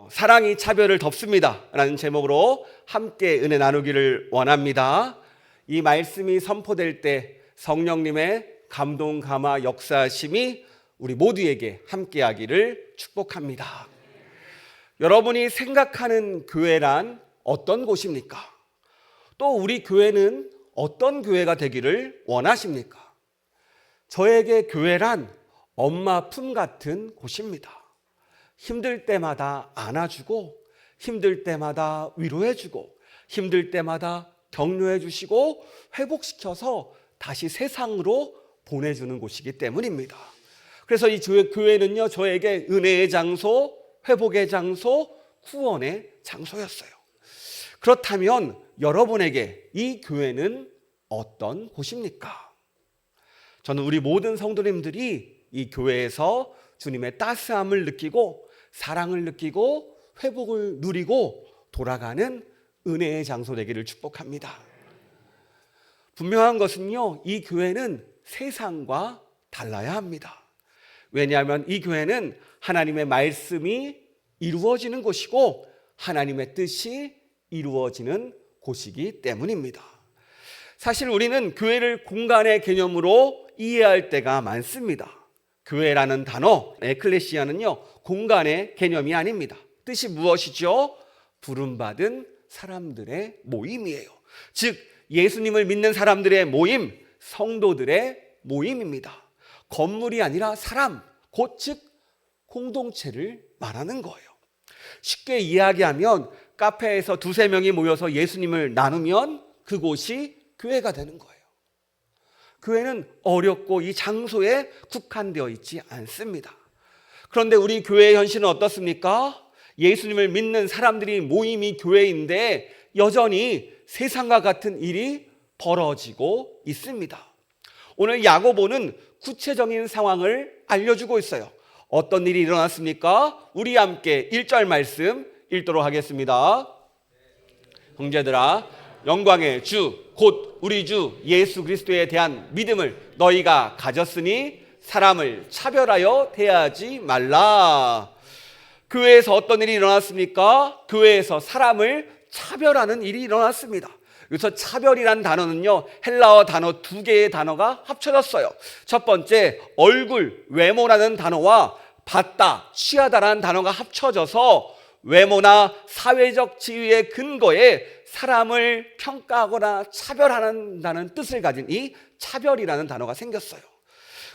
사랑이 차별을 덮습니다 라는 제목으로 함께 은혜 나누기를 원합니다. 이 말씀이 선포될 때 성령님의 감동 감화 역사심이 우리 모두에게 함께하기를 축복합니다. 여러분이 생각하는 교회란 어떤 곳입니까? 또 우리 교회는 어떤 교회가 되기를 원하십니까? 저에게 교회란 엄마 품 같은 곳입니다. 힘들 때마다 안아주고, 힘들 때마다 위로해주고, 힘들 때마다 격려해주시고 회복시켜서 다시 세상으로 보내주는 곳이기 때문입니다. 그래서 이 교회는요, 저에게 은혜의 장소, 회복의 장소, 구원의 장소였어요. 그렇다면 여러분에게 이 교회는 어떤 곳입니까? 저는 우리 모든 성도님들이 이 교회에서 주님의 따스함을 느끼고 사랑을 느끼고 회복을 누리고 돌아가는 은혜의 장소 되기를 축복합니다. 분명한 것은요, 이 교회는 세상과 달라야 합니다. 왜냐하면 이 교회는 하나님의 말씀이 이루어지는 곳이고 하나님의 뜻이 이루어지는 곳이기 때문입니다. 사실 우리는 교회를 공간의 개념으로 이해할 때가 많습니다. 교회라는 단어, 에클레시아는요, 공간의 개념이 아닙니다. 뜻이 무엇이죠? 부름받은 사람들의 모임이에요. 즉, 예수님을 믿는 사람들의 모임, 성도들의 모임입니다. 건물이 아니라 사람, 즉 공동체를 말하는 거예요. 쉽게 이야기하면 카페에서 두세 명이 모여서 예수님을 나누면 그곳이 교회가 되는 거예요. 교회는 어렵고 이 장소에 국한되어 있지 않습니다. 그런데 우리 교회의 현실은 어떻습니까? 예수님을 믿는 사람들이 모임이 교회인데 여전히 세상과 같은 일이 벌어지고 있습니다. 오늘 야고보는 구체적인 상황을 알려주고 있어요. 어떤 일이 일어났습니까? 우리 함께 1절 말씀 읽도록 하겠습니다. 형제들아, 영광의 주 곧 우리 주 예수 그리스도에 대한 믿음을 너희가 가졌으니 사람을 차별하여 대하지 말라. 교회에서 어떤 일이 일어났습니까? 교회에서 사람을 차별하는 일이 일어났습니다. 여기서 차별이란 단어는요, 헬라어 단어 두 개의 단어가 합쳐졌어요. 첫 번째, 얼굴, 외모라는 단어와 받다, 취하다라는 단어가 합쳐져서 외모나 사회적 지위의 근거에 사람을 평가하거나 차별한다는 뜻을 가진 이 차별이라는 단어가 생겼어요.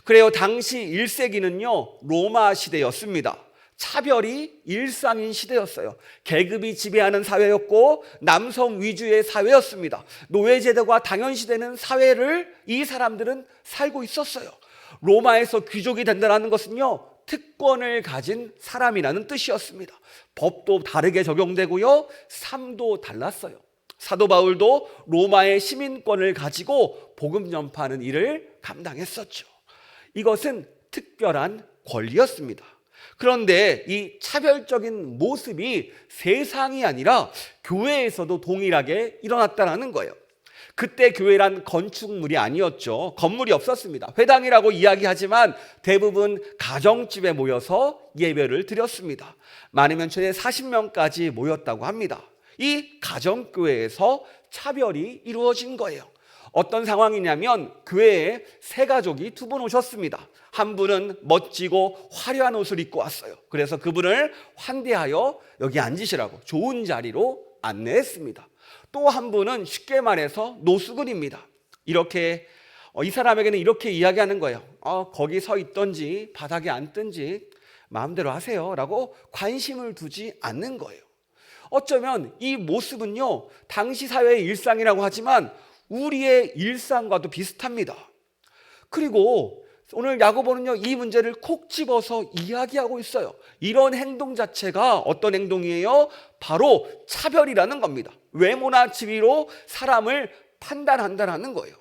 그래요, 당시 1세기는요 로마 시대였습니다. 차별이 일상인 시대였어요. 계급이 지배하는 사회였고 남성 위주의 사회였습니다. 노예제도가 당연시되는 사회를 이 사람들은 살고 있었어요. 로마에서 귀족이 된다는 것은요, 특권을 가진 사람이라는 뜻이었습니다. 법도 다르게 적용되고요, 삶도 달랐어요. 사도 바울도 로마의 시민권을 가지고 복음 전파하는 일을 감당했었죠. 이것은 특별한 권리였습니다. 그런데 이 차별적인 모습이 세상이 아니라 교회에서도 동일하게 일어났다는 거예요. 그때 교회란 건축물이 아니었죠. 건물이 없었습니다. 회당이라고 이야기하지만 대부분 가정집에 모여서 예배를 드렸습니다. 많으면 최대 40명까지 모였다고 합니다. 이 가정교회에서 차별이 이루어진 거예요. 어떤 상황이냐면 교회에 세 가족이 두 분 오셨습니다. 한 분은 멋지고 화려한 옷을 입고 왔어요. 그래서 그분을 환대하여 여기 앉으시라고 좋은 자리로 안내했습니다. 또 한 분은 쉽게 말해서 노숙은입니다. 이렇게 이 사람에게는 이렇게 이야기하는 거예요. 거기 서 있든지 바닥에 앉든지 마음대로 하세요 라고 관심을 두지 않는 거예요. 어쩌면 이 모습은요, 당시 사회의 일상이라고 하지만 우리의 일상과도 비슷합니다. 그리고 오늘 야고보는요, 이 문제를 콕 집어서 이야기하고 있어요. 이런 행동 자체가 어떤 행동이에요? 바로 차별이라는 겁니다. 외모나 지위로 사람을 판단한다는 거예요.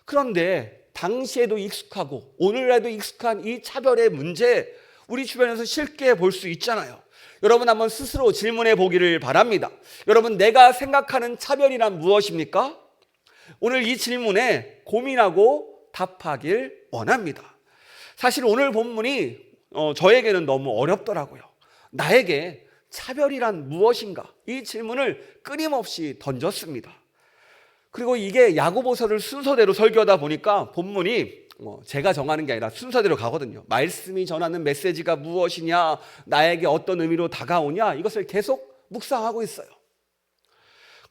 그런데 당시에도 익숙하고 오늘날도 익숙한 이 차별의 문제, 우리 주변에서 쉽게 볼 수 있잖아요. 여러분 한번 스스로 질문해 보기를 바랍니다. 여러분, 내가 생각하는 차별이란 무엇입니까? 오늘 이 질문에 고민하고 답하길 원합니다. 사실 오늘 본문이 저에게는 너무 어렵더라고요. 나에게 차별이란 무엇인가? 이 질문을 끊임없이 던졌습니다. 그리고 이게 야고보서를 순서대로 설교하다 보니까 본문이 제가 정하는 게 아니라 순서대로 가거든요. 말씀이 전하는 메시지가 무엇이냐, 나에게 어떤 의미로 다가오냐, 이것을 계속 묵상하고 있어요.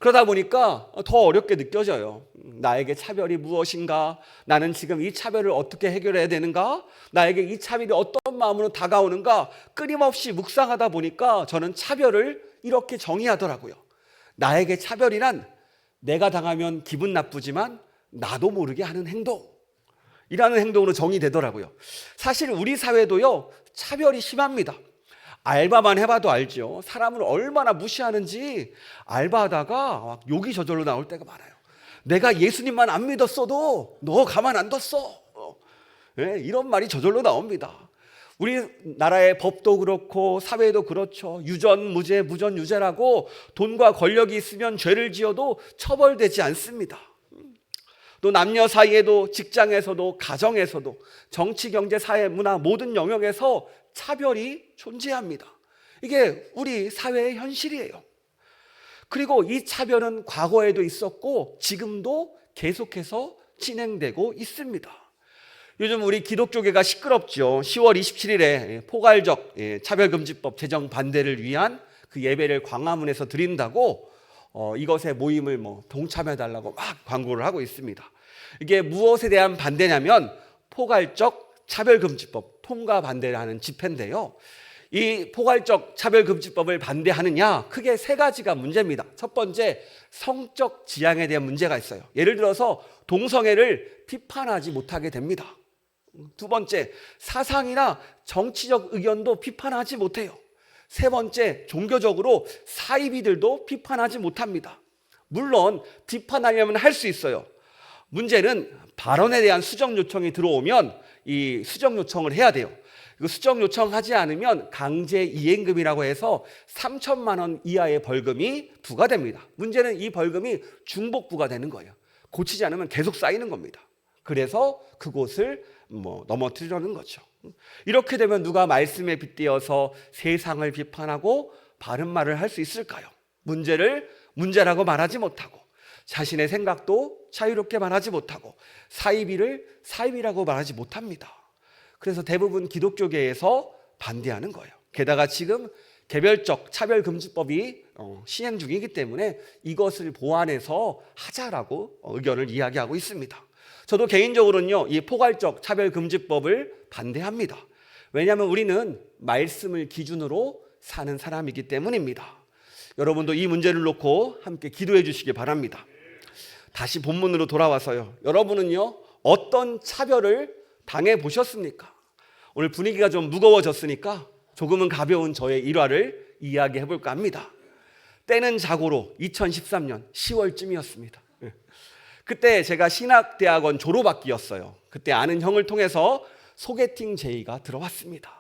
그러다 보니까 더 어렵게 느껴져요. 나에게 차별이 무엇인가? 나는 지금 이 차별을 어떻게 해결해야 되는가? 나에게 이 차별이 어떤 마음으로 다가오는가? 끊임없이 묵상하다 보니까 저는 차별을 이렇게 정의하더라고요. 나에게 차별이란 내가 당하면 기분 나쁘지만 나도 모르게 하는 행동이라는 행동으로 정의되더라고요. 사실 우리 사회도요, 차별이 심합니다. 알바만 해봐도 알죠. 사람을 얼마나 무시하는지 알바하다가 막 욕이 저절로 나올 때가 많아요. 내가 예수님만 안 믿었어도 너 가만 안 뒀어. 네, 이런 말이 저절로 나옵니다. 우리나라의 법도 그렇고 사회도 그렇죠. 유전 무죄, 무전 유죄라고 돈과 권력이 있으면 죄를 지어도 처벌되지 않습니다. 또 남녀 사이에도 직장에서도 가정에서도 정치, 경제, 사회, 문화 모든 영역에서 차별이 존재합니다. 이게 우리 사회의 현실이에요. 그리고 이 차별은 과거에도 있었고 지금도 계속해서 진행되고 있습니다. 요즘 우리 기독교계가 시끄럽죠. 10월 27일에 포괄적 차별금지법 제정 반대를 위한 그 예배를 광화문에서 드린다고 이것에 모임을 동참해달라고 막 광고를 하고 있습니다. 이게 무엇에 대한 반대냐면 포괄적 차별금지법 통과 반대를 하는 집회인데요. 이 포괄적 차별금지법을 반대하느냐, 크게 세 가지가 문제입니다. 첫 번째, 성적 지향에 대한 문제가 있어요. 예를 들어서 동성애를 비판하지 못하게 됩니다. 두 번째, 사상이나 정치적 의견도 비판하지 못해요. 세 번째, 종교적으로 사이비들도 비판하지 못합니다. 물론 비판하려면 할 수 있어요. 문제는 발언에 대한 수정 요청이 들어오면 이 수정 요청을 해야 돼요. 수정 요청하지 않으면 강제 이행금이라고 해서 3천만 원 이하의 벌금이 부과됩니다. 문제는 이 벌금이 중복 부과되는 거예요. 고치지 않으면 계속 쌓이는 겁니다. 그래서 그곳을 넘어뜨리려는 거죠. 이렇게 되면 누가 말씀에 빗대어서 세상을 비판하고 바른 말을 할 수 있을까요? 문제를 문제라고 말하지 못하고 자신의 생각도 자유롭게 말하지 못하고 사이비를 사이비라고 말하지 못합니다. 그래서 대부분 기독교계에서 반대하는 거예요. 게다가 지금 개별적 차별금지법이 시행 중이기 때문에 이것을 보완해서 하자라고 의견을 이야기하고 있습니다. 저도 개인적으로는요, 이 포괄적 차별금지법을 반대합니다. 왜냐하면 우리는 말씀을 기준으로 사는 사람이기 때문입니다. 여러분도 이 문제를 놓고 함께 기도해 주시기 바랍니다. 다시 본문으로 돌아와서요, 여러분은요 어떤 차별을 당해 보셨습니까? 오늘 분위기가 좀 무거워졌으니까 조금은 가벼운 저의 일화를 이야기해 볼까 합니다. 때는 자고로 2013년 10월쯤이었습니다. 그때 제가 신학대학원 졸업학기였어요. 그때 아는 형을 통해서 소개팅 제의가 들어왔습니다.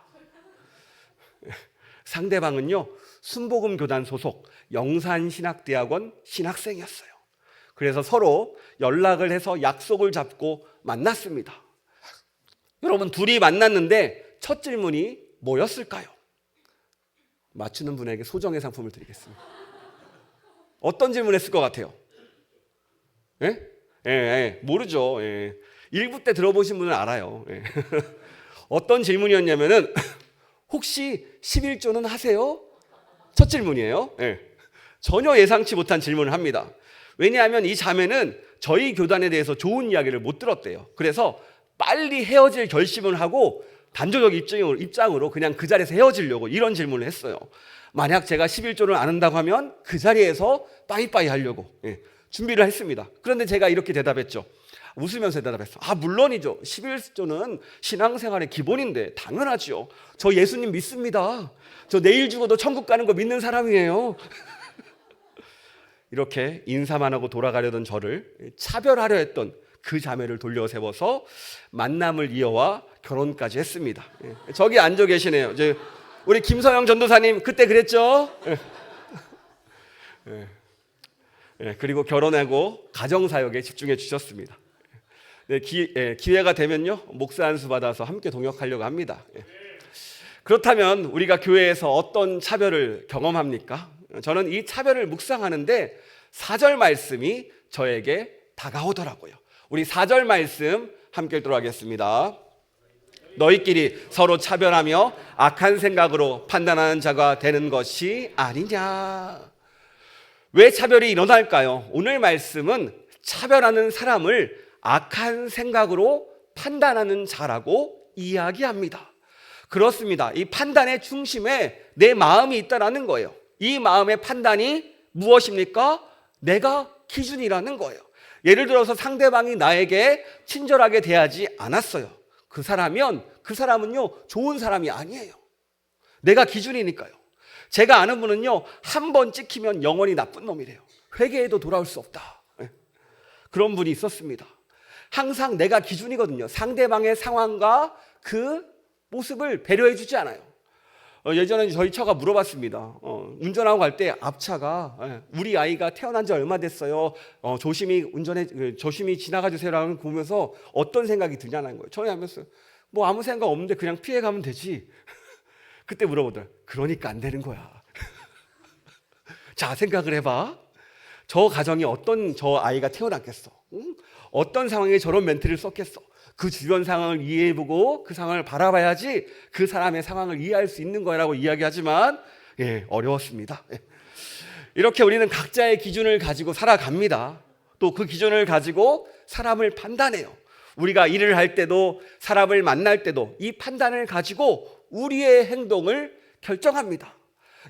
상대방은요, 순복음교단 소속 영산신학대학원 신학생이었어요. 그래서 서로 연락을 해서 약속을 잡고 만났습니다. 여러분, 둘이 만났는데 첫 질문이 뭐였을까요? 맞추는 분에게 소정의 상품을 드리겠습니다. 어떤 질문을 했을 것 같아요? 모르죠. 일부 때 들어보신 분은 알아요. 어떤 질문이었냐면은 혹시 11조는 하세요? 첫 질문이에요. 전혀 예상치 못한 질문을 합니다. 왜냐하면 이 자매는 저희 교단에 대해서 좋은 이야기를 못 들었대요. 그래서 빨리 헤어질 결심을 하고 단조적 입장으로 그냥 그 자리에서 헤어지려고 이런 질문을 했어요. 만약 제가 11조를 안 한다고 하면 그 자리에서 빠이빠이 하려고 준비를 했습니다. 그런데 제가 이렇게 대답했죠. 웃으면서 대답했어. 물론이죠. 11조는 신앙생활의 기본인데 당연하죠. 저 예수님 믿습니다. 저 내일 죽어도 천국 가는 거 믿는 사람이에요. 이렇게 인사만 하고 돌아가려던 저를 차별하려 했던 그 자매를 돌려 세워서 만남을 이어와 결혼까지 했습니다. 저기 앉아 계시네요. 우리 김서영 전도사님 그때 그랬죠? 그리고 결혼하고 가정사역에 집중해 주셨습니다. 기회가 되면요, 목사 한 수 받아서 함께 동역하려고 합니다. 그렇다면 우리가 교회에서 어떤 차별을 경험합니까? 저는 이 차별을 묵상하는데 4절 말씀이 저에게 다가오더라고요. 우리 4절 말씀 함께 읽도록 하겠습니다. 너희끼리 서로 차별하며 악한 생각으로 판단하는 자가 되는 것이 아니냐. 왜 차별이 일어날까요? 오늘 말씀은 차별하는 사람을 악한 생각으로 판단하는 자라고 이야기합니다. 그렇습니다. 이 판단의 중심에 내 마음이 있다는 거예요. 이 마음의 판단이 무엇입니까? 내가 기준이라는 거예요. 예를 들어서 상대방이 나에게 친절하게 대하지 않았어요. 그 사람은요 좋은 사람이 아니에요. 내가 기준이니까요. 제가 아는 분은요 한 번 찍히면 영원히 나쁜 놈이래요. 회개해도 돌아올 수 없다. 그런 분이 있었습니다. 항상 내가 기준이거든요. 상대방의 상황과 그 모습을 배려해 주지 않아요. 예전에 저희 처가 물어봤습니다. 운전하고 갈 때 앞차가 우리 아이가 태어난 지 얼마 됐어요. 조심히 지나가 주세요라고 보면서 어떤 생각이 드냐는 거예요. 저희 하면서 뭐 아무 생각 없는데 그냥 피해가면 되지. 그때 물어보더라고요. 그러니까 안 되는 거야. 자, 생각을 해봐. 저 가정이 어떤 저 아이가 태어났겠어. 응? 어떤 상황에 저런 멘트를 썼겠어. 그 주변 상황을 이해해보고 그 상황을 바라봐야지 그 사람의 상황을 이해할 수 있는 거라고 이야기하지만 어려웠습니다. 이렇게 우리는 각자의 기준을 가지고 살아갑니다. 또 그 기준을 가지고 사람을 판단해요. 우리가 일을 할 때도 사람을 만날 때도 이 판단을 가지고 우리의 행동을 결정합니다.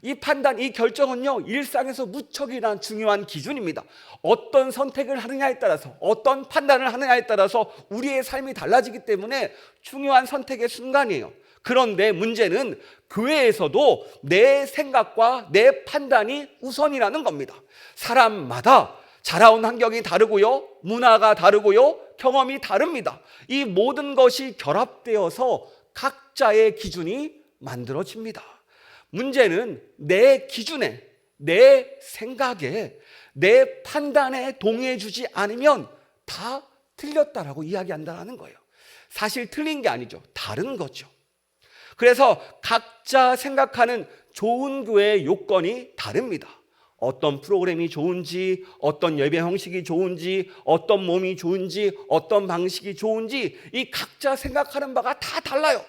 이 판단, 이 결정은요 일상에서 무척이나 중요한 기준입니다. 어떤 선택을 하느냐에 따라서, 어떤 판단을 하느냐에 따라서 우리의 삶이 달라지기 때문에 중요한 선택의 순간이에요. 그런데 문제는 교회에서도 내 생각과 내 판단이 우선이라는 겁니다. 사람마다 자라온 환경이 다르고요, 문화가 다르고요, 경험이 다릅니다. 이 모든 것이 결합되어서 각자의 기준이 만들어집니다. 문제는 내 기준에, 내 생각에, 내 판단에 동의해 주지 않으면 다 틀렸다라고 이야기한다는 거예요. 사실 틀린 게 아니죠. 다른 거죠. 그래서 각자 생각하는 좋은 교회의 요건이 다릅니다. 어떤 프로그램이 좋은지, 어떤 예배 형식이 좋은지, 어떤 몸이 좋은지, 어떤 방식이 좋은지 이 각자 생각하는 바가 다 달라요.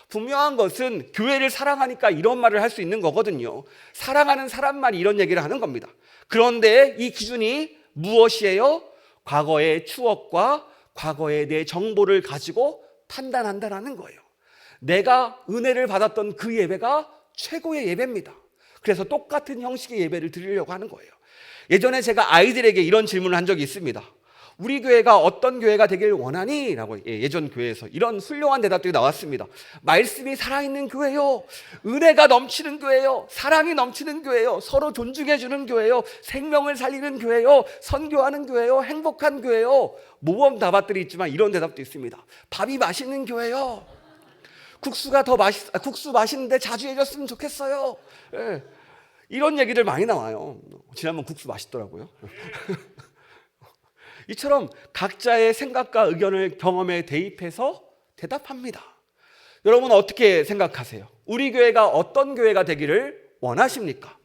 분명한 것은 교회를 사랑하니까 이런 말을 할 수 있는 거거든요. 사랑하는 사람만 이런 얘기를 하는 겁니다. 그런데 이 기준이 무엇이에요? 과거의 추억과 과거의 내 정보를 가지고 판단한다는 거예요. 내가 은혜를 받았던 그 예배가 최고의 예배입니다. 그래서 똑같은 형식의 예배를 드리려고 하는 거예요. 예전에 제가 아이들에게 이런 질문을 한 적이 있습니다. 우리 교회가 어떤 교회가 되길 원하니? 라고 예전 교회에서 이런 훌륭한 대답들이 나왔습니다. 말씀이 살아있는 교회요, 은혜가 넘치는 교회요, 사랑이 넘치는 교회요, 서로 존중해주는 교회요, 생명을 살리는 교회요, 선교하는 교회요, 행복한 교회요. 모범 답안들이 있지만 이런 대답도 있습니다. 밥이 맛있는 교회요, 국수 맛있는데 자주 해줬으면 좋겠어요. 이런 얘기들 많이 나와요. 지난번 국수 맛있더라고요. 이처럼 각자의 생각과 의견을 경험에 대입해서 대답합니다. 여러분 어떻게 생각하세요? 우리 교회가 어떤 교회가 되기를 원하십니까?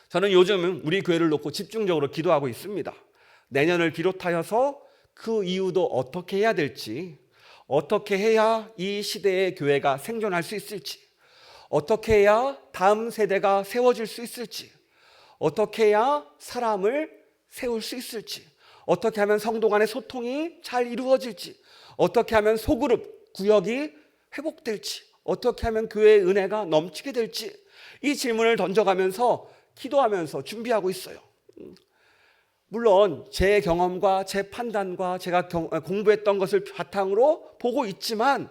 저는 요즘 우리 교회를 놓고 집중적으로 기도하고 있습니다. 내년을 비롯하여서 그 이후도 어떻게 해야 될지, 어떻게 해야 이 시대의 교회가 생존할 수 있을지, 어떻게 해야 다음 세대가 세워질 수 있을지, 어떻게 해야 사람을 세울 수 있을지, 어떻게 하면 성도 간의 소통이 잘 이루어질지, 어떻게 하면 소그룹, 구역이 회복될지, 어떻게 하면 교회의 은혜가 넘치게 될지, 이 질문을 던져가면서 기도하면서 준비하고 있어요. 물론 제 경험과 제 판단과 제가 공부했던 것을 바탕으로 보고 있지만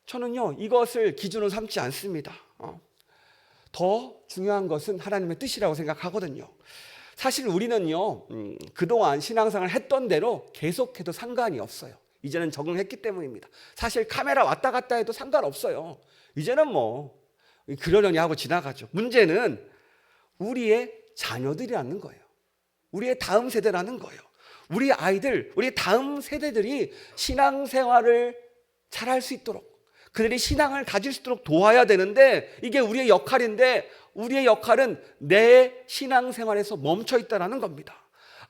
저는요 이것을 기준으로 삼지 않습니다. 더 중요한 것은 하나님의 뜻이라고 생각하거든요. 사실 우리는요 그동안 신앙생활을 했던 대로 계속해도 상관이 없어요. 이제는 적응했기 때문입니다. 사실 카메라 왔다 갔다 해도 상관없어요. 이제는 뭐 그러려니 하고 지나가죠. 문제는 우리의 자녀들이라는 거예요. 우리의 다음 세대라는 거예요. 우리 아이들, 우리 다음 세대들이 신앙생활을 잘할 수 있도록, 그들이 신앙을 가질 수 있도록 도와야 되는데 이게 우리의 역할인데 우리의 역할은 내 신앙생활에서 멈춰 있다는 겁니다.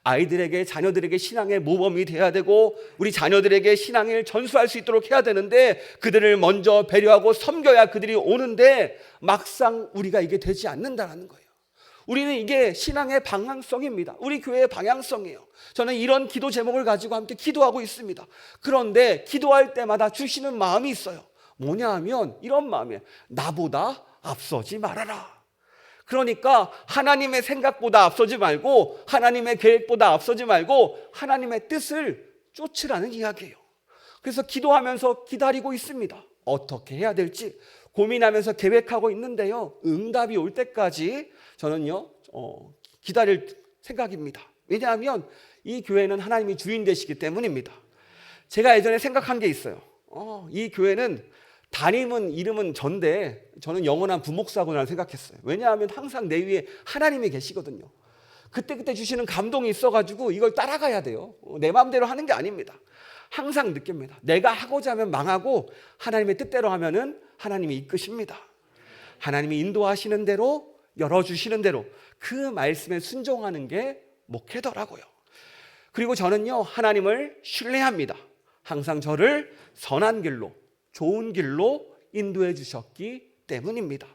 아이들에게 자녀들에게 신앙의 모범이 돼야 되고 우리 자녀들에게 신앙을 전수할 수 있도록 해야 되는데 그들을 먼저 배려하고 섬겨야 그들이 오는데 막상 우리가 이게 되지 않는다는 거예요. 우리는 이게 신앙의 방향성입니다. 우리 교회의 방향성이에요. 저는 이런 기도 제목을 가지고 함께 기도하고 있습니다. 그런데 기도할 때마다 주시는 마음이 있어요. 뭐냐 하면 이런 마음이에요. 나보다 앞서지 말아라. 그러니까 하나님의 생각보다 앞서지 말고 하나님의 계획보다 앞서지 말고 하나님의 뜻을 쫓으라는 이야기예요. 그래서 기도하면서 기다리고 있습니다. 어떻게 해야 될지 고민하면서 계획하고 있는데요, 응답이 올 때까지 저는요 기다릴 생각입니다. 왜냐하면 이 교회는 하나님이 주인 되시기 때문입니다. 제가 예전에 생각한 게 있어요. 이 교회는 담임은 이름은 전데 저는 영원한 부목사구나 생각했어요. 왜냐하면 항상 내 위에 하나님이 계시거든요. 그때 주시는 감동이 있어가지고 이걸 따라가야 돼요. 내 마음대로 하는 게 아닙니다. 항상 느낍니다. 내가 하고자 하면 망하고 하나님의 뜻대로 하면은 하나님이 이끄십니다. 하나님이 인도하시는 대로 열어주시는 대로 그 말씀에 순종하는 게 목회더라고요. 그리고 저는요 하나님을 신뢰합니다. 항상 저를 선한 길로 좋은 길로 인도해 주셨기 때문입니다.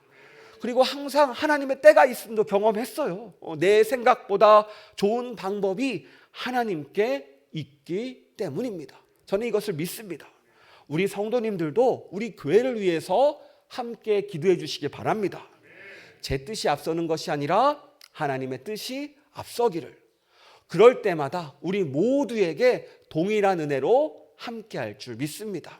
그리고 항상 하나님의 때가 있음도 경험했어요. 내 생각보다 좋은 방법이 하나님께 있기 때문입니다. 저는 이것을 믿습니다. 우리 성도님들도 우리 교회를 위해서 함께 기도해 주시기 바랍니다. 제 뜻이 앞서는 것이 아니라 하나님의 뜻이 앞서기를. 그럴 때마다 우리 모두에게 동일한 은혜로 함께 할 줄 믿습니다.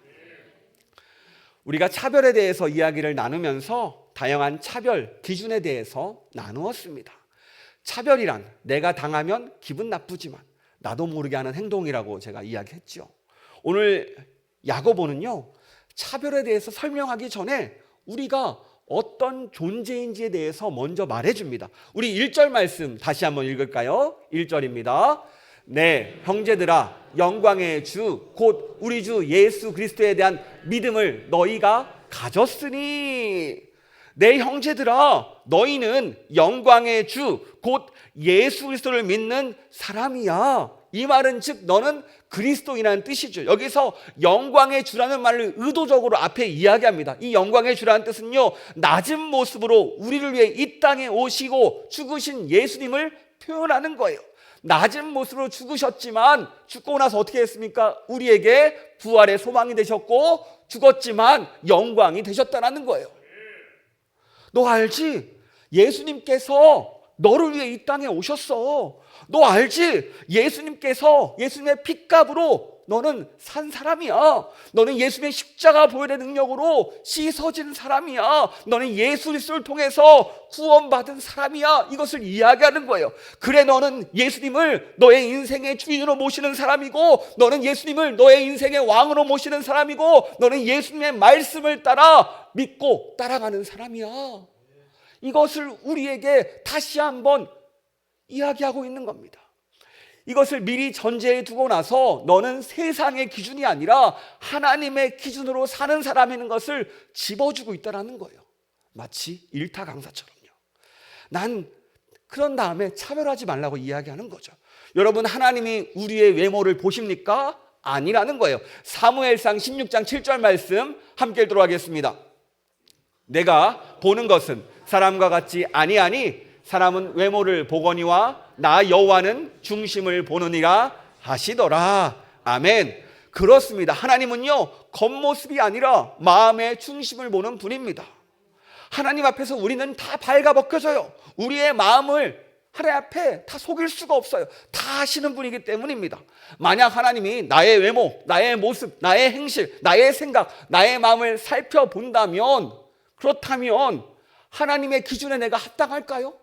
우리가 차별에 대해서 이야기를 나누면서 다양한 차별 기준에 대해서 나누었습니다. 차별이란 내가 당하면 기분 나쁘지만 나도 모르게 하는 행동이라고 제가 이야기했죠. 오늘 야고보는요 차별에 대해서 설명하기 전에 우리가 어떤 존재인지에 대해서 먼저 말해줍니다. 우리 1절 말씀 다시 한번 읽을까요? 1절입니다. 네, 형제들아, 영광의 주 곧 우리 주 예수 그리스도에 대한 믿음을 너희가 가졌으니. 내 형제들아, 너희는 영광의 주 곧 예수 그리스도를 믿는 사람이야. 이 말은 즉 너는 그리스도인이라는 뜻이죠. 여기서 영광의 주라는 말을 의도적으로 앞에 이야기합니다. 이 영광의 주라는 뜻은요 낮은 모습으로 우리를 위해 이 땅에 오시고 죽으신 예수님을 표현하는 거예요. 낮은 모습으로 죽으셨지만 죽고 나서 어떻게 했습니까? 우리에게 부활의 소망이 되셨고 죽었지만 영광이 되셨다는 거예요. 너 알지? 예수님께서 너를 위해 이 땅에 오셨어. 너 알지? 예수님의 핏값으로 너는 산 사람이야. 너는 예수님의 십자가 보혈의 능력으로 씻어진 사람이야. 너는 예수 그리스도를 통해서 구원받은 사람이야. 이것을 이야기하는 거예요. 그래, 너는 예수님을 너의 인생의 주인으로 모시는 사람이고, 너는 예수님을 너의 인생의 왕으로 모시는 사람이고, 너는 예수님의 말씀을 따라 믿고 따라가는 사람이야. 이것을 우리에게 다시 한번 이야기하고 있는 겁니다. 이것을 미리 전제해 두고 나서 너는 세상의 기준이 아니라 하나님의 기준으로 사는 사람이라는 것을 집어주고 있다는 거예요. 마치 일타 강사처럼요. 난 그런 다음에 차별하지 말라고 이야기하는 거죠. 여러분, 하나님이 우리의 외모를 보십니까? 아니라는 거예요. 사무엘상 16장 7절 말씀 함께 읽도록 하겠습니다. 내가 보는 것은 사람과 같지 아니하니 사람은 외모를 보거니와 나 여호와는 중심을 보느니라 하시더라. 아멘. 그렇습니다. 하나님은요 겉모습이 아니라 마음의 중심을 보는 분입니다. 하나님 앞에서 우리는 다 발가벗겨져요. 우리의 마음을 하나님 앞에 다 속일 수가 없어요. 다 아시는 분이기 때문입니다. 만약 하나님이 나의 외모, 나의 모습, 나의 행실, 나의 생각, 나의 마음을 살펴본다면, 그렇다면 하나님의 기준에 내가 합당할까요?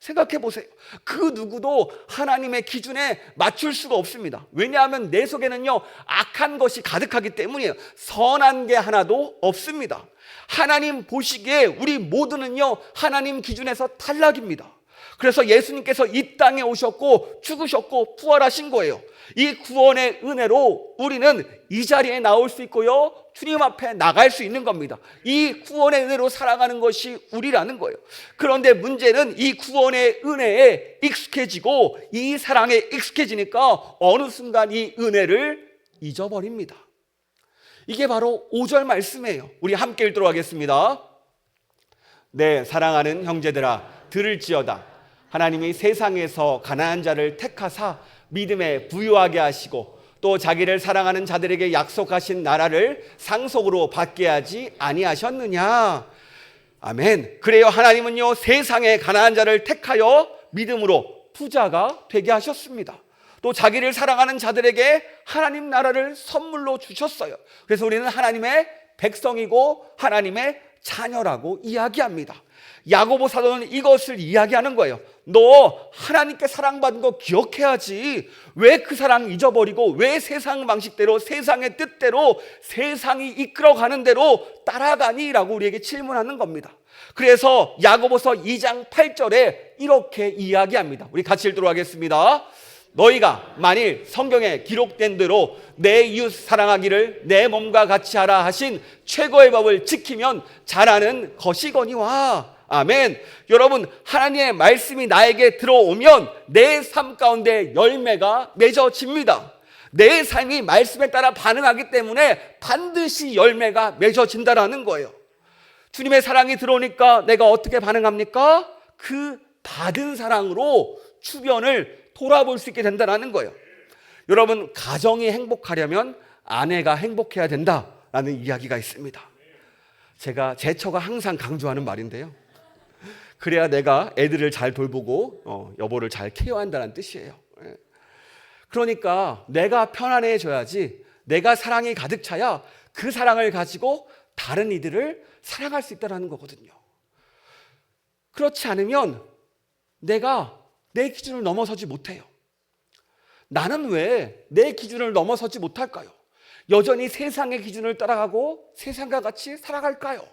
생각해 보세요. 그 누구도 하나님의 기준에 맞출 수가 없습니다. 왜냐하면 내 속에는요 악한 것이 가득하기 때문이에요. 선한 게 하나도 없습니다. 하나님 보시기에 우리 모두는요 하나님 기준에서 탈락입니다. 그래서 예수님께서 이 땅에 오셨고 죽으셨고 부활하신 거예요. 이 구원의 은혜로 우리는 이 자리에 나올 수 있고요, 주님 앞에 나갈 수 있는 겁니다. 이 구원의 은혜로 살아가는 것이 우리라는 거예요. 그런데 문제는 이 구원의 은혜에 익숙해지고 이 사랑에 익숙해지니까 어느 순간 이 은혜를 잊어버립니다. 이게 바로 5절 말씀이에요. 우리 함께 읽도록 하겠습니다. 네, 사랑하는 형제들아 들을지어다. 하나님이 세상에서 가난한 자를 택하사 믿음에 부유하게 하시고 또 자기를 사랑하는 자들에게 약속하신 나라를 상속으로 받게 하지 아니하셨느냐. 아멘. 그래요, 하나님은요 세상에 가난한 자를 택하여 믿음으로 부자가 되게 하셨습니다. 또 자기를 사랑하는 자들에게 하나님 나라를 선물로 주셨어요. 그래서 우리는 하나님의 백성이고 하나님의 자녀라고 이야기합니다. 야고보 사도는 이것을 이야기하는 거예요. 너 하나님께 사랑받은 거 기억해야지. 왜 그 사랑 잊어버리고 왜 세상 방식대로 세상의 뜻대로 세상이 이끌어가는 대로 따라가니? 라고 우리에게 질문하는 겁니다. 그래서 야고보서 2장 8절에 이렇게 이야기합니다. 우리 같이 읽도록 하겠습니다. 너희가 만일 성경에 기록된 대로 내 이웃 사랑하기를 내 몸과 같이 하라 하신 최고의 법을 지키면 잘하는 것이거니와. 아멘. 여러분, 하나님의 말씀이 나에게 들어오면 내 삶 가운데 열매가 맺어집니다. 내 삶이 말씀에 따라 반응하기 때문에 반드시 열매가 맺어진다라는 거예요. 주님의 사랑이 들어오니까 내가 어떻게 반응합니까? 그 받은 사랑으로 주변을 돌아볼 수 있게 된다는 거예요. 여러분, 가정이 행복하려면 아내가 행복해야 된다라는 이야기가 있습니다. 제가 제처가 항상 강조하는 말인데요, 그래야 내가 애들을 잘 돌보고 여보를 잘 케어한다는 뜻이에요. 그러니까 내가 편안해져야지, 내가 사랑이 가득 차야 그 사랑을 가지고 다른 이들을 사랑할 수 있다는 거거든요. 그렇지 않으면 내가 내 기준을 넘어서지 못해요. 나는 왜 내 기준을 넘어서지 못할까요? 여전히 세상의 기준을 따라가고 세상과 같이 살아갈까요?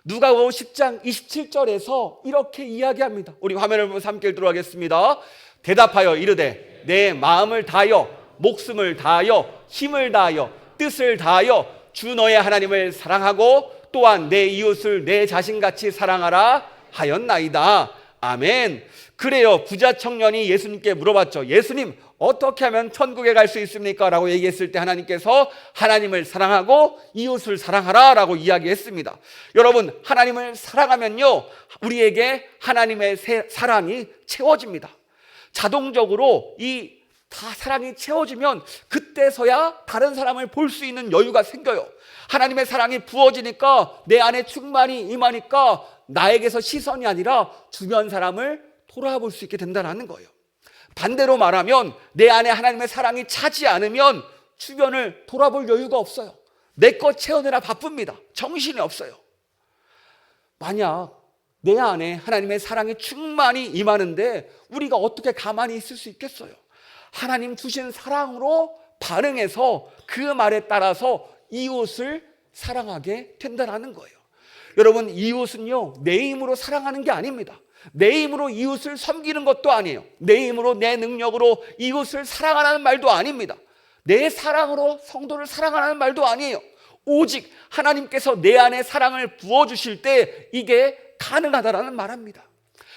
누가복음 10장 27절에서 이렇게 이야기합니다. 우리 화면을 보면서 함께 읽도록 하겠습니다. 대답하여 이르되 내 마음을 다하여 목숨을 다하여 힘을 다하여 뜻을 다하여 주 너의 하나님을 사랑하고 또한 내 이웃을 내 자신같이 사랑하라 하였나이다. 아멘. 그래요, 부자 청년이 예수님께 물어봤죠. 예수님, 어떻게 하면 천국에 갈 수 있습니까? 라고 얘기했을 때 하나님께서 하나님을 사랑하고 이웃을 사랑하라 라고 이야기했습니다. 여러분, 하나님을 사랑하면요 우리에게 하나님의 사랑이 채워집니다. 자동적으로 이 다 사랑이 채워지면 그때서야 다른 사람을 볼 수 있는 여유가 생겨요. 하나님의 사랑이 부어지니까 내 안에 충만이 임하니까 나에게서 시선이 아니라 주변 사람을 돌아볼 수 있게 된다는 거예요. 반대로 말하면 내 안에 하나님의 사랑이 차지 않으면 주변을 돌아볼 여유가 없어요. 내 것 채우느라 바쁩니다. 정신이 없어요. 만약 내 안에 하나님의 사랑이 충만히 임하는데 우리가 어떻게 가만히 있을 수 있겠어요? 하나님 주신 사랑으로 반응해서 그 말에 따라서 이웃을 사랑하게 된다는 거예요. 여러분, 이웃은요 내 힘으로 사랑하는 게 아닙니다. 내 힘으로 이웃을 섬기는 것도 아니에요. 내 힘으로 내 능력으로 이웃을 사랑하라는 말도 아닙니다. 내 사랑으로 성도를 사랑하라는 말도 아니에요. 오직 하나님께서 내 안에 사랑을 부어주실 때 이게 가능하다라는 말입니다.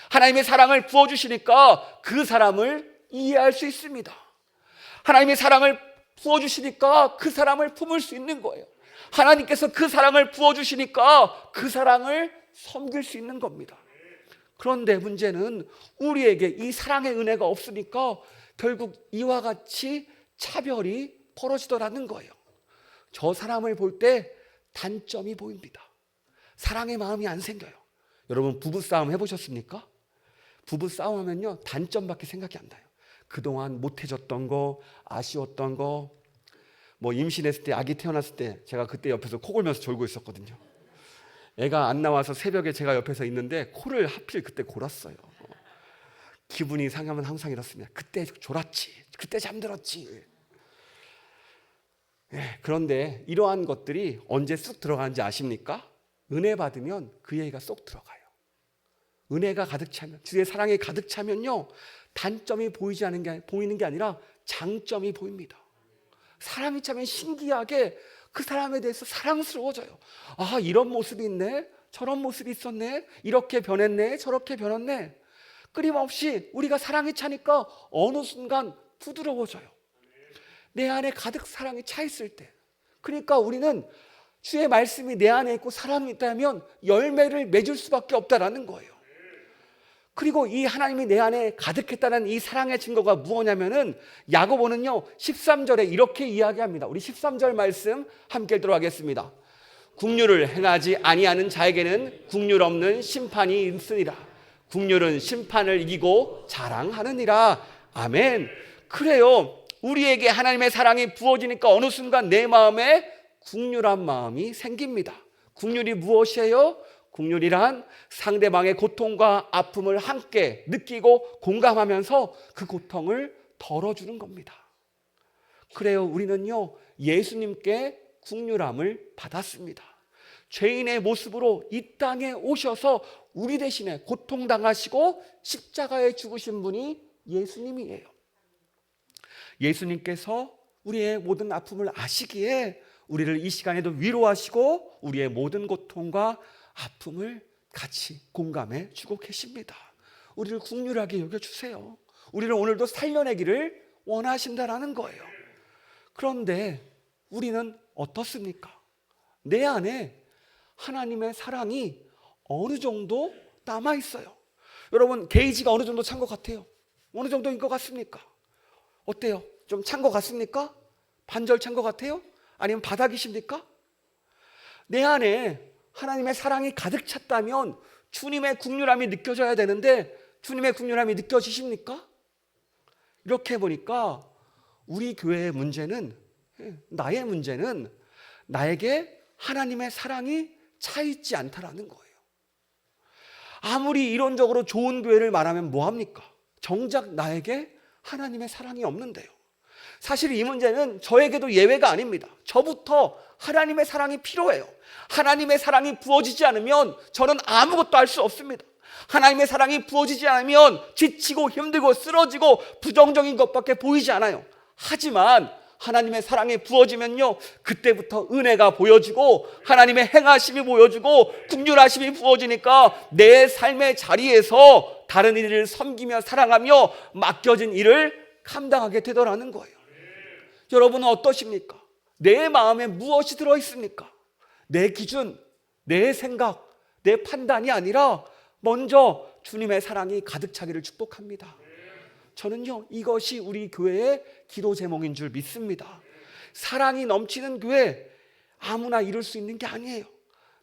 하나님의 사랑을 부어주시니까 그 사람을 이해할 수 있습니다. 하나님의 사랑을 부어주시니까 그 사람을 품을 수 있는 거예요. 하나님께서 그 사랑을 부어주시니까 그 사랑을 섬길 수 있는 겁니다. 그런데 문제는 우리에게 이 사랑의 은혜가 없으니까 결국 이와 같이 차별이 벌어지더라는 거예요. 저 사람을 볼 때 단점이 보입니다. 사랑의 마음이 안 생겨요. 여러분, 부부싸움 해보셨습니까? 부부싸움하면요 단점밖에 생각이 안 나요. 그동안 못해줬던 거, 아쉬웠던 거, 뭐 임신했을 때, 아기 태어났을 때 제가 그때 옆에서 코 골면서 졸고 있었거든요. 애가 안 나와서 새벽에 제가 옆에서 있는데 코를 하필 그때 골았어요. 기분이 상하면 항상 이렇습니다. 그때 졸았지, 그때 잠들었지. 그런데 이러한 것들이 언제 쑥 들어가는지 아십니까? 은혜 받으면 그 얘기가 쏙 들어가요. 은혜가 가득 차면, 주의 사랑이 가득 차면요, 단점이 보이는 게 아니라 장점이 보입니다. 사랑이 차면 신기하게 그 사람에 대해서 사랑스러워져요. 아, 이런 모습이 있네, 저런 모습이 있었네, 이렇게 변했네, 저렇게 변했네. 끊임없이 우리가 사랑이 차니까 어느 순간 부드러워져요. 내 안에 가득 사랑이 차 있을 때. 그러니까 우리는 주의 말씀이 내 안에 있고 사랑이 있다면 열매를 맺을 수밖에 없다라는 거예요. 그리고 이 하나님이 내 안에 가득했다는 이 사랑의 증거가 무엇냐면은, 야고보는요 13절에 이렇게 이야기합니다. 우리 13절 말씀 함께 읽도록 하겠습니다. 국률을 행하지 아니하는 자에게는 국률 없는 심판이 있으니라. 국률은 심판을 이기고 자랑하느니라. 아멘. 그래요, 우리에게 하나님의 사랑이 부어지니까 어느 순간 내 마음에 국률한 마음이 생깁니다. 국률이 무엇이에요? 국률이란 상대방의 고통과 아픔을 함께 느끼고 공감하면서 그 고통을 덜어주는 겁니다. 그래요, 우리는요 예수님께 국률함을 받았습니다. 죄인의 모습으로 이 땅에 오셔서 우리 대신에 고통당하시고 십자가에 죽으신 분이 예수님이에요. 예수님께서 우리의 모든 아픔을 아시기에 우리를 이 시간에도 위로하시고 우리의 모든 고통과 아픔을 같이 공감해 주고 계십니다. 우리를 긍휼하게 여겨주세요. 우리를 오늘도 살려내기를 원하신다라는 거예요. 그런데 우리는 어떻습니까? 내 안에 하나님의 사랑이 어느 정도 남아 있어요. 여러분, 게이지가 어느 정도 찬 것 같아요? 어느 정도인 것 같습니까? 어때요? 좀 찬 것 같습니까? 반절 찬 것 같아요? 아니면 바닥이십니까? 내 안에 하나님의 사랑이 가득 찼다면 주님의 긍휼함이 느껴져야 되는데 주님의 긍휼함이 느껴지십니까? 이렇게 보니까 우리 교회의 문제는, 나의 문제는 나에게 하나님의 사랑이 차 있지 않다라는 거예요. 아무리 이론적으로 좋은 교회를 말하면 뭐합니까? 정작 나에게 하나님의 사랑이 없는데요. 사실 이 문제는 저에게도 예외가 아닙니다. 저부터 하나님의 사랑이 필요해요. 하나님의 사랑이 부어지지 않으면 저는 아무것도 할 수 없습니다. 하나님의 사랑이 부어지지 않으면 지치고 힘들고 쓰러지고 부정적인 것밖에 보이지 않아요. 하지만 하나님의 사랑이 부어지면요, 그때부터 은혜가 보여지고 하나님의 행하심이 보여지고 긍휼하심이 부어지니까 내 삶의 자리에서 다른 이들을 섬기며 사랑하며 맡겨진 일을 감당하게 되더라는 거예요. 여러분은 어떠십니까? 내 마음에 무엇이 들어있습니까? 내 기준, 내 생각, 내 판단이 아니라 먼저 주님의 사랑이 가득 차기를 축복합니다. 저는요, 이것이 우리 교회의 기도 제목인 줄 믿습니다. 사랑이 넘치는 교회, 아무나 이룰 수 있는 게 아니에요.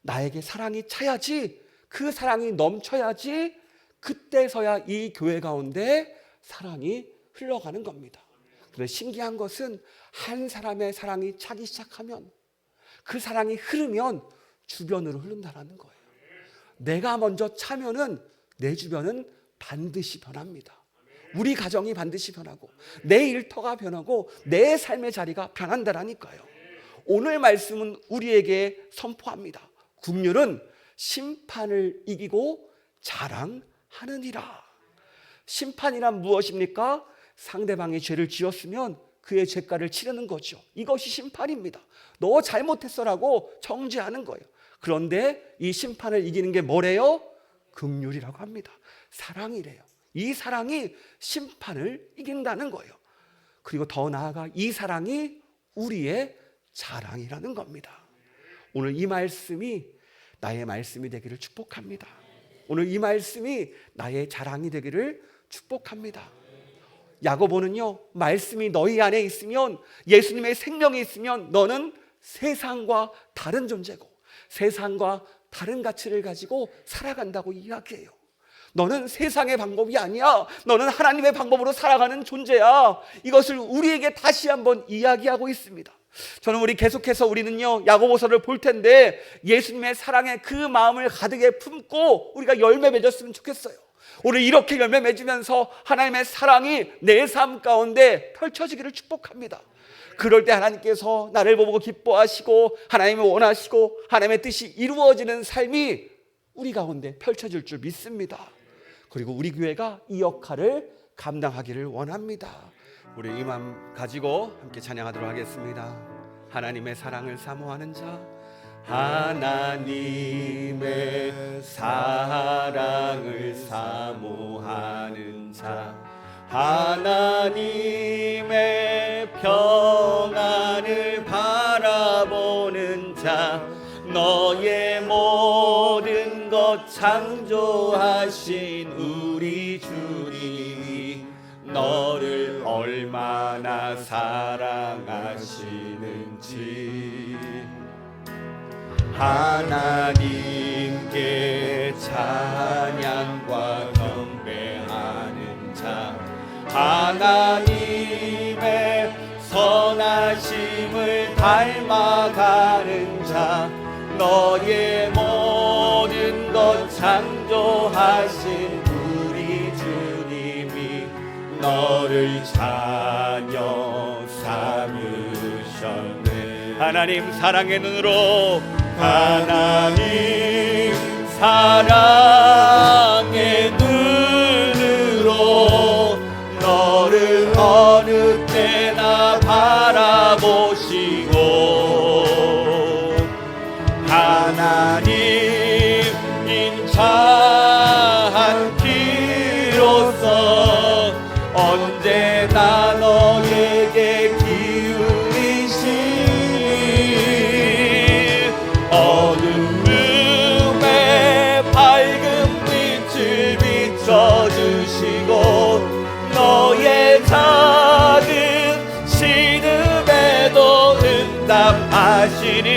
나에게 사랑이 차야지, 그 사랑이 넘쳐야지, 그때서야 이 교회 가운데 사랑이 흘러가는 겁니다. 그런데 신기한 것은 한 사람의 사랑이 차기 시작하면, 그 사랑이 흐르면 주변으로 흐른다는 거예요. 내가 먼저 차면은 내 주변은 반드시 변합니다. 우리 가정이 반드시 변하고 내 일터가 변하고 내 삶의 자리가 변한다라니까요. 오늘 말씀은 우리에게 선포합니다. 긍휼은 심판을 이기고 자랑하느니라. 심판이란 무엇입니까? 상대방이 죄를 지었으면 그의 죄가를 치르는 거죠. 이것이 심판입니다. 너 잘못했어라고 정죄하는 거예요. 그런데 이 심판을 이기는 게 뭐래요? 긍휼이라고 합니다. 사랑이래요. 이 사랑이 심판을 이긴다는 거예요. 그리고 더 나아가 이 사랑이 우리의 자랑이라는 겁니다. 오늘 이 말씀이 나의 말씀이 되기를 축복합니다. 오늘 이 말씀이 나의 자랑이 되기를 축복합니다. 야고보는요, 말씀이 너희 안에 있으면, 예수님의 생명이 있으면 너는 세상과 다른 존재고 세상과 다른 가치를 가지고 살아간다고 이야기해요. 너는 세상의 방법이 아니야. 너는 하나님의 방법으로 살아가는 존재야. 이것을 우리에게 다시 한번 이야기하고 있습니다. 저는 우리는요, 야고보서를 볼 텐데 예수님의 사랑에 그 마음을 가득에 품고 우리가 열매 맺었으면 좋겠어요. 오늘 이렇게 열매 맺으면서 하나님의 사랑이 내 삶 가운데 펼쳐지기를 축복합니다. 그럴 때 하나님께서 나를 보고 기뻐하시고 하나님을 원하시고 하나님의 뜻이 이루어지는 삶이 우리 가운데 펼쳐질 줄 믿습니다. 그리고 우리 교회가 이 역할을 감당하기를 원합니다. 우리 이 마음 가지고 함께 찬양하도록 하겠습니다. 하나님의 사랑을 사모하는 자, 하나님의 사랑을 사모하는 자, 하나님의 평안을 바라보는 자, 너의 모든 것 창조하신 우리 주님이 너를 얼마나 사랑하시는지, 하나님께 찬양과 경배하는 자, 하나님의 선하심을 닮아가는 자, 너의 모든 것 창조하신 우리 주님이 너를 자녀 삼으셨네. 하나님 사랑의 눈으로, 하나님 사랑의 눈으로 너를 어느 때나 바라보시고, 하나님 인자한 피로써 언제나 너에게 기울이신 어둠에 밝은 빛을 비춰주시고, 너의 작은 신음에도 응답하시니,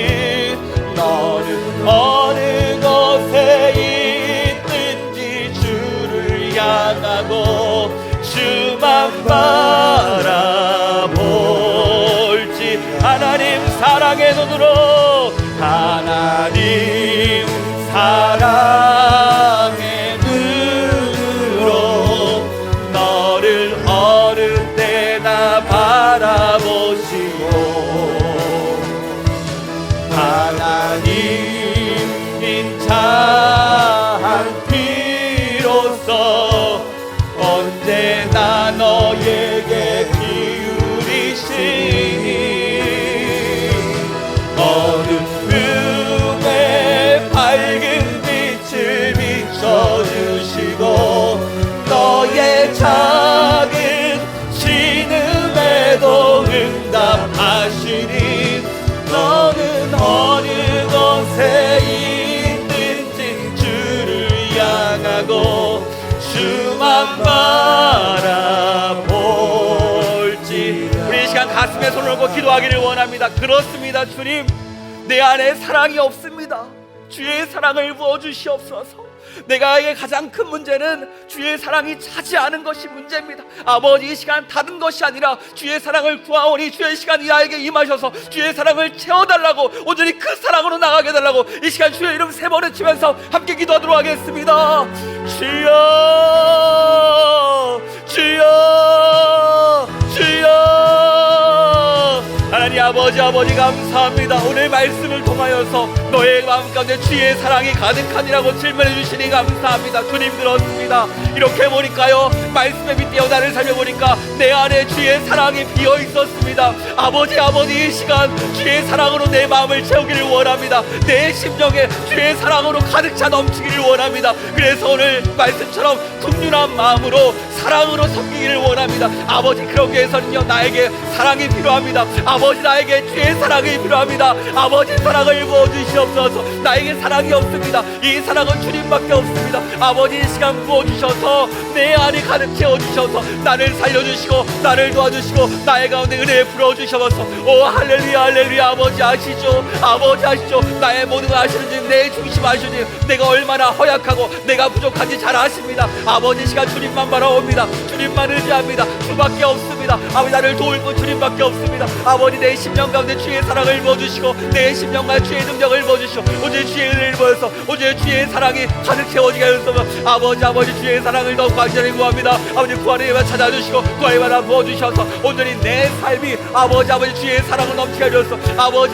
너는 어느 곳에 있든지 주를 향하고 주만 바라볼지. 하나님 사랑의 눈으로, 하나님 사랑의 눈으로 너를 어느 때나 바라보시고, 하나님 인자한 피로써 언제나 너에게 기울이시니, 어둠에 밝은 빛을 비춰주시고, 너의 작은 신음에도 응답하시니, 너는 어느 곳에 있든지 주를 향하고 주만 바라볼지. 우리 이 시간 가슴에 손을 얹고 기도하기를 원합니다. 그렇습니다. 주님, 내 안에 사랑이 없습니다. 주의 사랑을 부어주시옵소서. 내가의 가장 큰 문제는 주의 사랑이 차지 않은 것이 문제입니다. 아버지, 이 시간 다른 것이 아니라 주의 사랑을 구하오니 주의 시간이 나에게 임하셔서 주의 사랑을 채워달라고, 온전히 그 사랑으로 나가게 해달라고 이 시간 주의 이름 3번 외치면서 함께 기도하도록 하겠습니다. 주여, 주여, 주여. 하나님 아버지, 아버지 감사합니다. 오늘 말씀을 통하여서 너의 마음 가운데 주의 사랑이 가득하니라고 질문해 주시니 감사합니다. 주님 들었습니다. 이렇게 보니까요, 말씀에 빗대어 나를 살펴보니까 내 안에 주의 사랑이 비어 있었습니다. 아버지, 아버지, 이 시간 주의 사랑으로 내 마음을 채우기를 원합니다. 내 심정에 주의 사랑으로 가득 차 넘치기를 원합니다. 그래서 오늘 말씀처럼 긍휼한 마음으로 사랑으로 섬기기를 원합니다. 아버지, 그러기 위해서는요, 나에게 사랑이 필요합니다. 아버지, 나에게 주의 사랑이 필요합니다. 아버지, 사랑을 부어주시옵소서. 나에게 사랑이 없습니다. 이 사랑은 주님밖에 없습니다. 아버지, 이 시간 부어주셔서 내 안에 가득 채워주셔서 나를 살려주시고 나를 도와주시고 나의 가운데 은혜 풀어주셔서, 오 할렐루야, 할렐루야. 아버지 아시죠? 아버지 아시죠? 나의 모든 걸 아시는 주님, 내 중심 아시는 주님, 내가 얼마나 허약하고 내가 부족한지 잘 아십니다. 아버지, 이 시간 주님만 바라옵니다. 주님만 의지합니다. 주밖에 없습니다. 아버지, 나를 도울 분 주님밖에 없습니다. 아버지, 내 심령 심령 가운데 주의 사랑을 부어주시고 내 심령과 주의 능력을 부어주시고 오늘 주의 은혜를 부어서 오늘 주의 사랑이 가득 채워지게 하소서. 아버지 주의 사랑을 더욱 간절히 구합니다. 아버지 구하는 이만 찾아주시고 구하는 이만 부어주셔서 온전히 내 삶이 아버지 주의 사랑을 넘치게 하셔서 아버지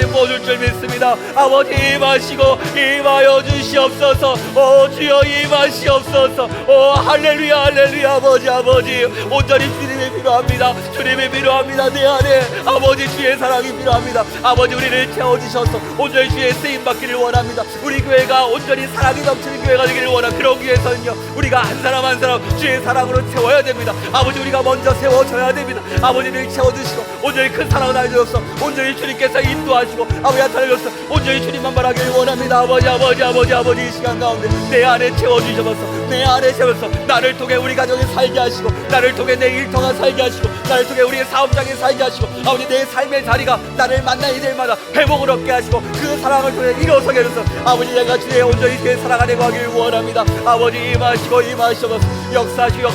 부어줄 줄 믿습니다. 아버지 임하시고 임하여 주시옵소서. 오 주여 임하시옵소서. 오 할렐루야 아버지 온전히 주님이 필요합니다. 주님이 필요합니다. 내 안에 아버지 주의 사랑이 필요합니다. 아버지 우리를 채워주셔서 온전히 주의 쓰임받기를 원합니다. 우리 교회가 온전히 사랑이 넘치는 교회가 되기를 원합니다. 그러기 위해서는요 우리가 한 사람 한 사람 주의 사랑으로 채워야 됩니다. 아버지 우리가 먼저 세워져야 됩니다. 아버지를 채워주시고 온전히 큰 사랑을 알려줘서 온전히 주님께서 인도하시고 아버지 나타내셔서 온전히 주님만 바라기를 원합니다. 아버지 이 시간 가운데 내 안에 채워주셔서 내 안에 채워서 나를 통해 우리 가정이 살게 하시고 나를 통해 내 일터가 살게 하시고 나를 통해 우리의 사업장이 살게 하시고 아버지 내 삶의 자리가 나를 만나야 될 마다 회복을 얻게 하시고 그 사랑을 통해 일어서게 해서 아버지 내가 주의 온전히 주의 사랑 안에 거하기를 원합니다. 아버지 임하시옵소서. 역사하시고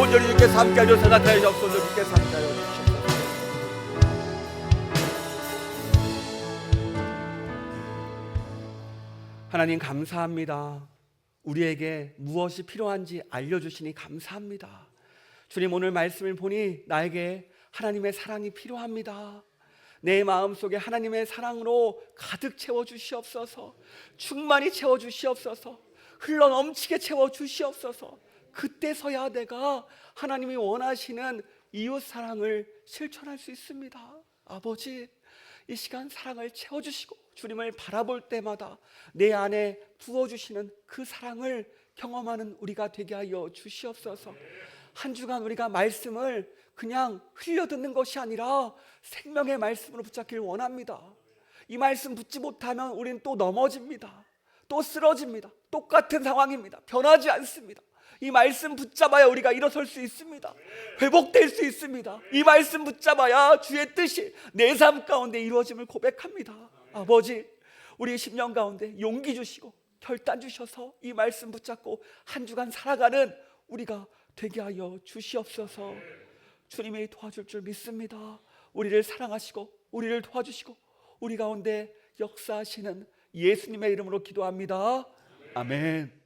온전히 주께서 함께 하셔서 나타내 주옵소서. 주께서 함께 하여 주옵소서. 하나님 감사합니다. 우리에게 무엇이 필요한지 알려주시니 감사합니다. 주님 오늘 말씀을 보니 나에게 하나님의 사랑이 필요합니다. 내 마음속에 하나님의 사랑으로 가득 채워주시옵소서. 충만히 채워주시옵소서. 흘러넘치게 채워주시옵소서. 그때서야 내가 하나님이 원하시는 이웃사랑을 실천할 수 있습니다. 아버지 이 시간 사랑을 채워주시고 주님을 바라볼 때마다 내 안에 부어주시는 그 사랑을 경험하는 우리가 되게 하여 주시옵소서. 한 주간 우리가 말씀을 그냥 흘려듣는 것이 아니라 생명의 말씀으로 붙잡기를 원합니다. 이 말씀 붙지 못하면 우리는 또 넘어집니다. 또 쓰러집니다. 똑같은 상황입니다. 변하지 않습니다. 이 말씀 붙잡아야 우리가 일어설 수 있습니다. 회복될 수 있습니다. 이 말씀 붙잡아야 주의 뜻이 내 삶 가운데 이루어짐을 고백합니다. 아버지 우리 10년 가운데 용기 주시고 결단 주셔서 이 말씀 붙잡고 한 주간 살아가는 우리가 되게 하여 주시옵소서. 주님이 도와줄 줄 믿습니다. 우리를 사랑하시고 우리를 도와주시고 우리 가운데 역사하시는 예수님의 이름으로 기도합니다. 아멘.